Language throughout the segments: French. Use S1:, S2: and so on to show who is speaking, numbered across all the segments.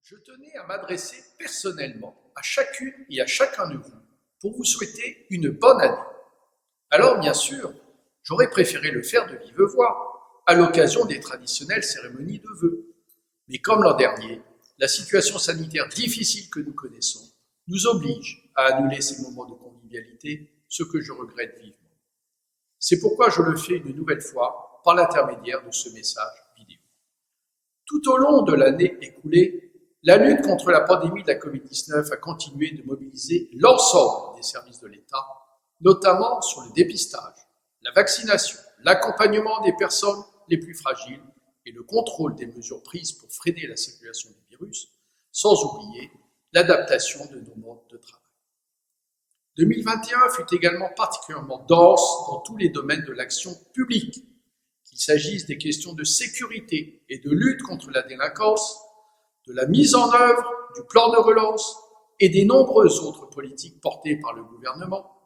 S1: Je tenais à m'adresser personnellement à chacune et à chacun de vous pour vous souhaiter une bonne année. Alors, bien sûr, j'aurais préféré le faire de vive voix, à l'occasion des traditionnelles cérémonies de vœux. Mais comme l'an dernier, la situation sanitaire difficile que nous connaissons nous oblige à annuler ces moments de convivialité, ce que je regrette vivement. C'est pourquoi je le fais une nouvelle fois par l'intermédiaire de ce message vidéo. Tout au long de l'année écoulée, la lutte contre la pandémie de la Covid-19 a continué de mobiliser l'ensemble des services de l'État, notamment sur le dépistage, la vaccination, l'accompagnement des personnes les plus fragiles et le contrôle des mesures prises pour freiner la circulation du virus, sans oublier l'adaptation de nos modes de travail. 2021 fut également particulièrement dense dans tous les domaines de l'action publique, qu'il s'agisse des questions de sécurité et de lutte contre la délinquance, de la mise en œuvre du plan de relance et des nombreuses autres politiques portées par le gouvernement,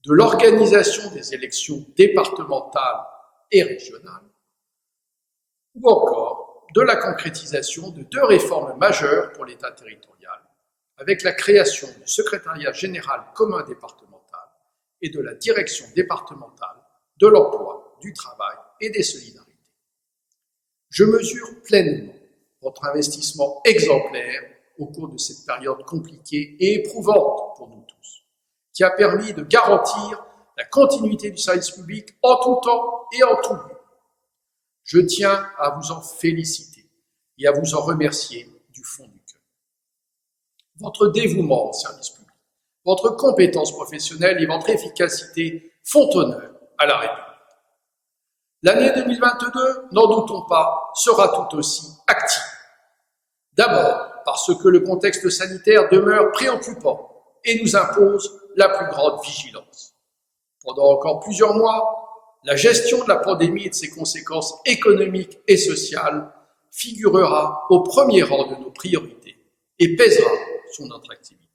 S1: de l'organisation des élections départementales et régionales, ou encore de la concrétisation de 2 réformes majeures pour l'État territorial, avec la création du secrétariat général commun départemental et de la direction départementale de l'emploi, du travail et des solidarités. Je mesure pleinement votre investissement exemplaire au cours de cette période compliquée et éprouvante pour nous tous, qui a permis de garantir la continuité du service public en tout temps et en tout lieu. Je tiens à vous en féliciter et à vous en remercier du fond du cœur. Votre dévouement au service public, votre compétence professionnelle et votre efficacité font honneur à la République. L'année 2022, n'en doutons pas, sera tout aussi active. D'abord, parce que le contexte sanitaire demeure préoccupant et nous impose la plus grande vigilance. Pendant encore plusieurs mois, la gestion de la pandémie et de ses conséquences économiques et sociales figurera au premier rang de nos priorités et pèsera sur notre activité.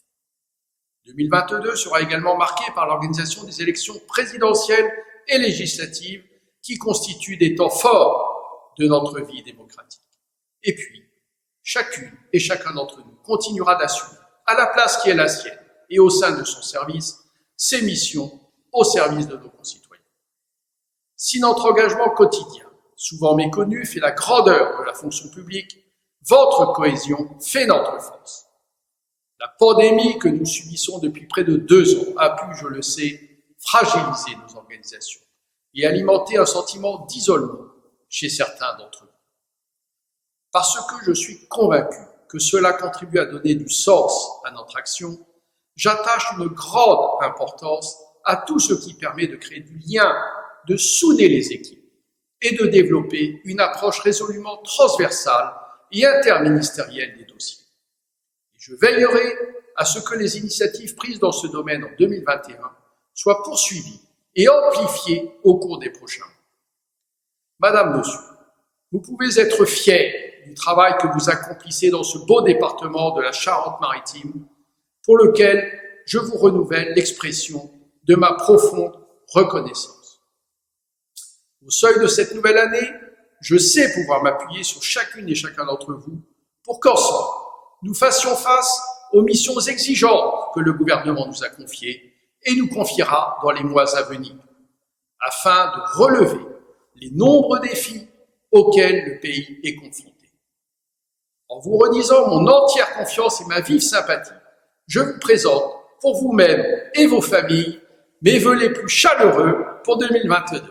S1: 2022 sera également marqué par l'organisation des élections présidentielles et législatives qui constituent des temps forts de notre vie démocratique. Et puis, chacune et chacun d'entre nous continuera d'assumer, à la place qui est la sienne et au sein de son service, ses missions au service de nos concitoyens. Si notre engagement quotidien, souvent méconnu, fait la grandeur de la fonction publique, votre cohésion fait notre force. La pandémie que nous subissons depuis près de 2 ans a pu, je le sais, fragiliser nos organisations et alimenter un sentiment d'isolement chez certains d'entre nous. Parce que je suis convaincu que cela contribue à donner du sens à notre action, j'attache une grande importance à tout ce qui permet de créer du lien, de souder les équipes et de développer une approche résolument transversale et interministérielle des dossiers. Et je veillerai à ce que les initiatives prises dans ce domaine en 2021 soient poursuivies et amplifiées au cours des prochains mois. Madame, Monsieur, vous pouvez être fiers du travail que vous accomplissez dans ce beau département de la Charente-Maritime, pour lequel je vous renouvelle l'expression de ma profonde reconnaissance. Au seuil de cette nouvelle année, je sais pouvoir m'appuyer sur chacune et chacun d'entre vous pour qu'ensemble, nous fassions face aux missions exigeantes que le gouvernement nous a confiées et nous confiera dans les mois à venir, afin de relever les nombreux défis auxquels le pays est confronté. En vous redisant mon entière confiance et ma vive sympathie, je vous présente, pour vous-même et vos familles, mes vœux les plus chaleureux pour 2022.